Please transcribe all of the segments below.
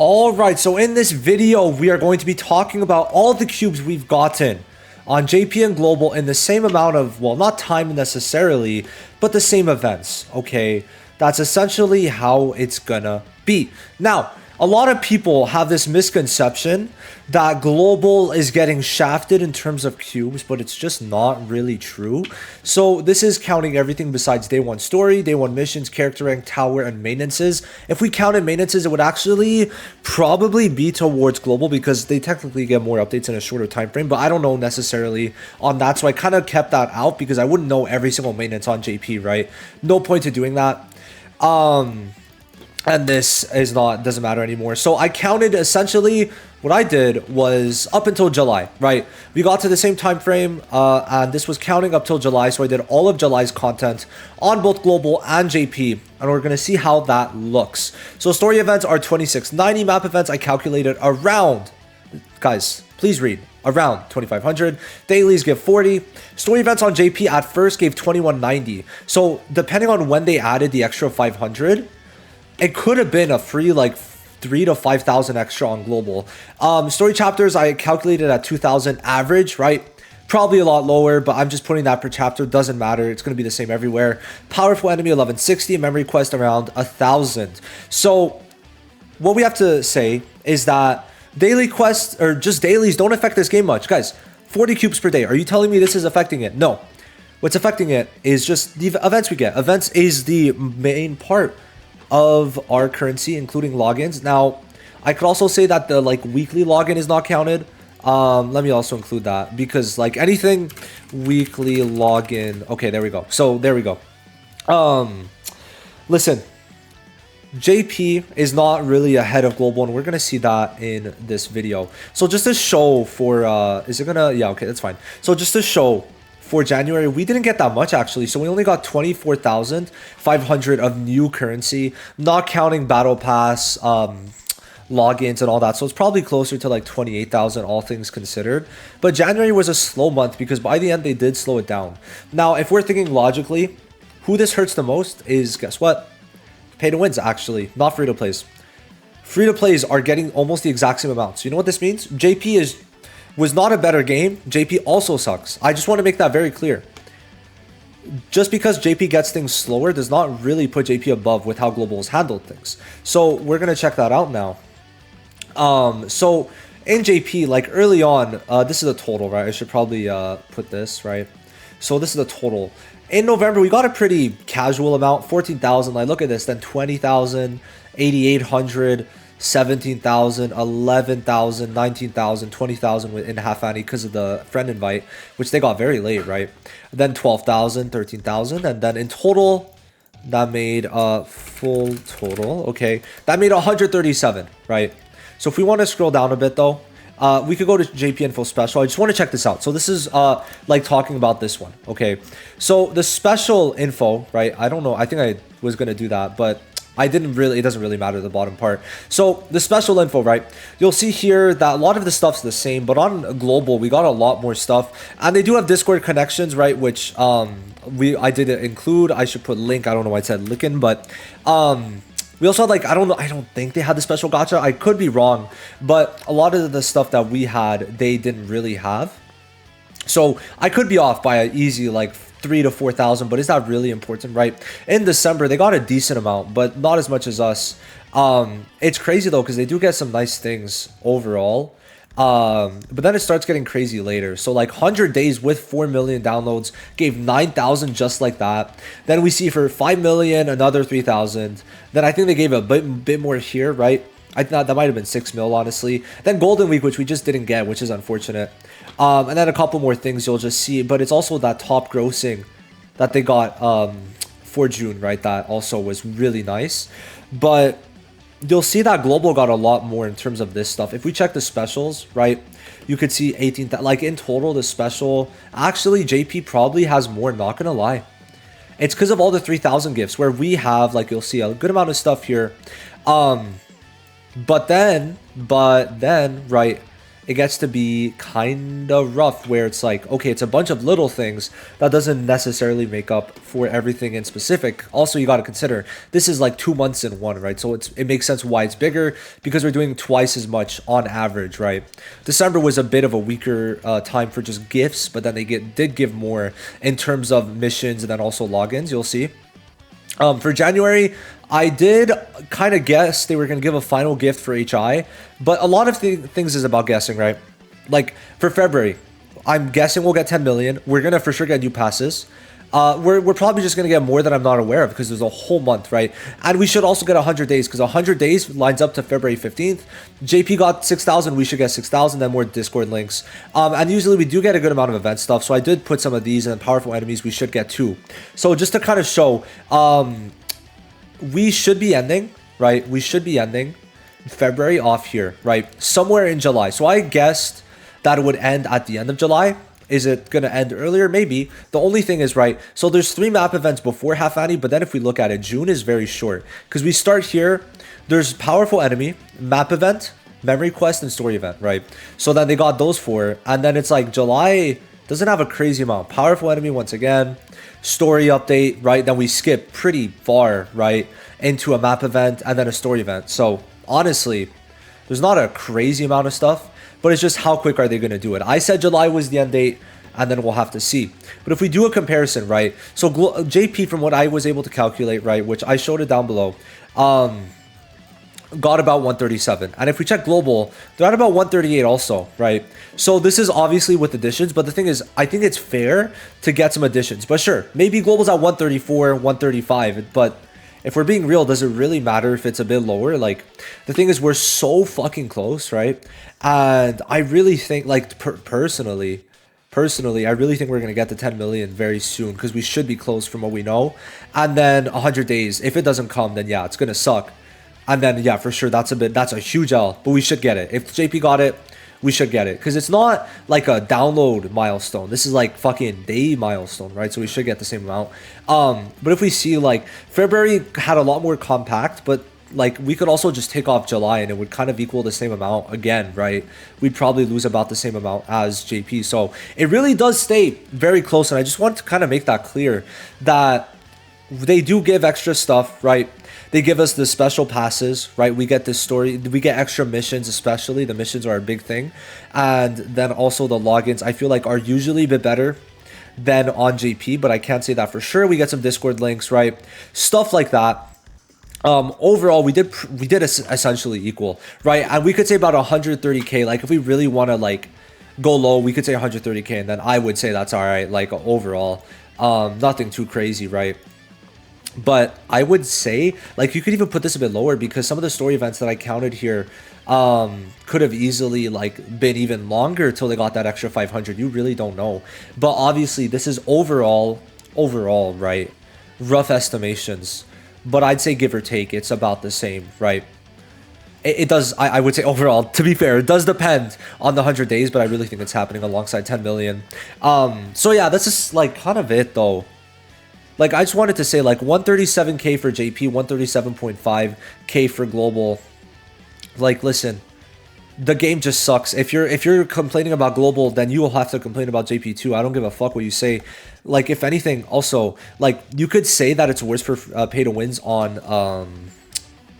Alright, so in this video, we are going to be talking about all the cubes we've gotten on JP and Global in the same amount of, well, not time necessarily, but the same events, okay? That's essentially how it's gonna be. Now, a lot of people have this misconception that Global is getting shafted in terms of cubes, but it's just not really true. So this is counting everything besides day one story, day one missions, character rank, tower, and maintenances. If we counted maintenances, it would actually probably be towards Global because they technically get more updates in a shorter time frame, but I don't know necessarily on that. So I kind of kept that out because I wouldn't know every single maintenance on JP, right? No point to doing that. And this is not, doesn't matter anymore. So I counted essentially what I did was up until July, right? We got to the same time frame, and this was counting up till July. So I did all of July's content on both Global and JP, and we're going to see how that looks. So story events are 2690. Map events I calculated around, guys, please read, around 2500. Dailies give 40. Story events on JP at first gave 2190. So depending on when they added the extra 500, it could have been a free like 3,000 to 5,000 extra on Global. Story chapters I calculated at 2,000 average, right? Probably a lot lower, but I'm just putting that per chapter. Doesn't matter. It's going to be the same everywhere. Powerful enemy 1160. Memory quest around 1,000. So what we have to say is that daily quests or just dailies don't affect this game much. Guys, 40 cubes per day. Are you telling me this is affecting it? No. What's affecting it is just the events we get. Events is the main part of our currency, including logins. Now, I could also say that the like weekly login is not counted. Let me also include that because like anything weekly login. Okay, there we go. So there we go. Listen, JP is not really ahead of Global, and we're gonna see that in this video. So just to show for is it gonna, yeah, okay, that's fine. So just to show for January, we didn't get that much actually. So we only got 24,500 of new currency, not counting battle pass, logins and all that. So it's probably closer to like 28,000 all things considered. But January was a slow month because by the end they did slow it down. Now, if we're thinking logically, who this hurts the most is, guess what? Pay to wins actually, not free to plays. Free to plays are getting almost the exact same amount. So you know what this means? JP was not a better game. JP also sucks. I just want to make that very clear. Just because JP gets things slower does not really put JP above with how Global has handled things. So we're going to check that out now. So in JP, like early on, this is a total, right? I should probably put this, right? So this is the total. In November, we got a pretty casual amount, 14,000. Like look at this, then 20,000, 8,800, 17,000, 11,000, 19,000, 20,000 in half ante because of the friend invite, which they got very late, right? Then 12,000, 13,000, and then in total, that made a full total. Okay, that made 137, right? So if we want to scroll down a bit though, we could go to JP Info Special. I just want to check this out. So this is like talking about this one. Okay, so the special info, right? I don't know. I think I was gonna do that, but I didn't really, it doesn't really matter the bottom part. So the special info, right? You'll see here that a lot of the stuff's the same, but on Global, we got a lot more stuff. And they do have Discord connections, right? Which I did include. I should put link. I don't know why it said Licken, but we also had like, I don't know, I don't think they had the special gacha. I could be wrong, but a lot of the stuff that we had, they didn't really have. So I could be off by an easy like 3,000 to 4,000, but is that really important, right? In December, they got a decent amount, but not as much as us. It's crazy though, because they do get some nice things overall. But then it starts getting crazy later. So like 100 days with 4 million downloads gave 9,000 just like that. Then we see for 5 million, another 3,000. Then I think they gave a bit more here, right? I thought that might have been 6 mil, honestly. Then Golden Week, which we just didn't get, which is unfortunate. And then a couple more things you'll just see. But it's also that top grossing that they got for June, right? That also was really nice. But you'll see that Global got a lot more in terms of this stuff. If we check the specials, right, you could see 18,000. Like in total, the special, actually JP probably has more, not gonna lie. It's because of all the 3,000 gifts where we have, like you'll see a good amount of stuff here. But then, right, it gets to be kind of rough where it's like, okay, it's a bunch of little things that doesn't necessarily make up for everything in specific. Also, you got to consider this is like 2 months in one, right? So it makes sense why it's bigger, because we're doing twice as much on average, right? December was a bit of a weaker time for just gifts, but then they did give more in terms of missions and then also logins, you'll see. For January, I did kind of guess they were going to give a final gift for HI, but a lot of things is about guessing, right? Like for February, I'm guessing we'll get 10 million. We're going to for sure get new passes. We're probably just going to get more that I'm not aware of because there's a whole month, right? And we should also get 100 days because 100 days lines up to February 15th. JP got 6,000. We should get 6,000, then more Discord links. And usually we do get a good amount of event stuff. So I did put some of these, and powerful enemies we should get too. So just to kind of show, we should be ending, right? We should be ending February off here, right? Somewhere in July. So I guessed that it would end at the end of July. Is it going to end earlier? Maybe. The only thing is, right, so there's 3 map events before half annie, but then if we look at it, June is very short because we start here. There's powerful enemy, map event, memory quest, and story event, right? So then they got those 4, and then it's like July doesn't have a crazy amount. Powerful enemy once again, story update, right? Then we skip pretty far, right, into a map event and then a story event. So honestly, there's not a crazy amount of stuff, but it's just how quick are they going to do it? I said July was the end date, and then we'll have to see. But if we do a comparison, right? So JP, from what I was able to calculate, right, which I showed it down below, got about 137. And if we check global, they're at about 138 also, right? So this is obviously with additions, but the thing is, I think it's fair to get some additions. But sure, maybe global's at 134, 135, but if we're being real, does it really matter if it's a bit lower? Like, the thing is, we're so fucking close, right? And I really think, like, personally, I really think we're going to get to 10 million very soon because we should be close from what we know. And then 100 days, if it doesn't come, then yeah, it's going to suck. And then, yeah, for sure, that's a huge L, but we should get it. If JP got it, we should get it because it's not like a download milestone. This is like fucking day milestone, right? So we should get the same amount. But if we see, like, February had a lot more compact, but like we could also just take off July and it would kind of equal the same amount again, right? We'd probably lose about the same amount as JP. So it really does stay very close. And I just want to kind of make that clear that they do give extra stuff, right? They give us the special passes, right? We get this story, we get extra missions, especially the missions are a big thing. And then also the logins, I feel like are usually a bit better than on JP, but I can't say that for sure. We get some Discord links, right? Stuff like that. Overall, we did essentially equal, right? And we could say about 130k. Like, if we really want to like go low, we could say 130k, and then I would say that's all right. Like, overall, nothing too crazy, right? But I would say, like, you could even put this a bit lower because some of the story events that I counted here could have easily like been even longer till they got that extra 500. You really don't know. But obviously, this is overall, right? Rough estimations. But I'd say give or take, it's about the same, right? It does, I would say overall, to be fair, it does depend on the 100 days, but I really think it's happening alongside 10 million. So yeah, that's just like kind of it though. Like, I just wanted to say, like, 137k for JP, 137.5k for global. Like, listen, the game just sucks. If you're complaining about global, then you will have to complain about JP too. I don't give a fuck what you say. Like, if anything, also, like, you could say that it's worse for pay to wins on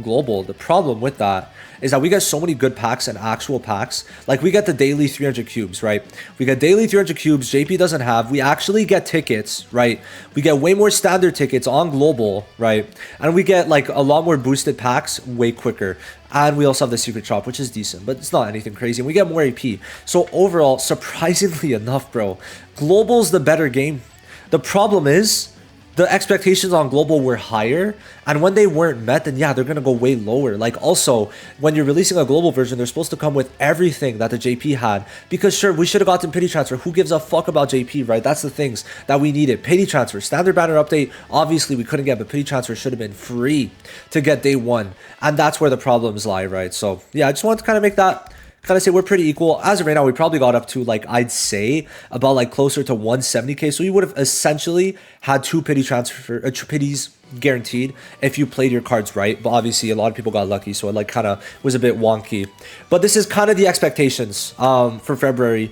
global. The problem with that is that we get so many good packs and actual packs. Like, we get the daily 300 cubes, right? We get daily 300 cubes. JP doesn't have. We actually get tickets, right? We get way more standard tickets on global, right? And we get like a lot more boosted packs way quicker. And we also have the secret shop, which is decent, but it's not anything crazy. And we get more AP. So overall, surprisingly enough, bro, global's the better game. The problem is, the expectations on global were higher, and when they weren't met, then yeah, they're gonna go way lower. Like, also, when you're releasing a global version, they're supposed to come with everything that the JP had, because sure, we should have gotten pity transfer. Who gives a fuck about JP, right? That's the things that we needed. Pity transfer, standard banner update, obviously we couldn't get, but pity transfer should have been free to get day one, and that's where the problems lie, right? So yeah, I just wanted to kind of make that kind of say we're pretty equal. As of right now, we probably got up to like, I'd say about like closer to 170k. So you would have essentially had two pities guaranteed if you played your cards right. But obviously a lot of people got lucky, so it like kind of was a bit wonky. But this is kind of the expectations for February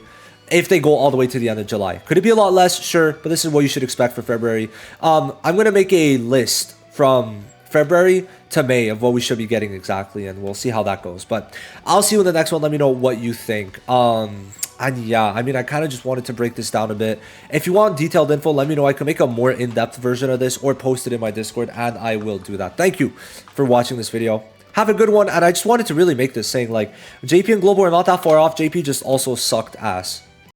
if they go all the way to the end of July. Could it be a lot less? Sure, but this is what you should expect for February. I'm going to make a list from February to May of what we should be getting exactly, and we'll see how that goes. But I'll see you in the next one. Let me know what you think. And yeah, I mean, I kind of just wanted to break this down a bit. If you want detailed info, let me know. I can make a more in-depth version of this or post it in my Discord, and I will do that. Thank you for watching this video. Have a good one. And I just wanted to really make this saying, like, JP and Global are not that far off. JP just also sucked ass.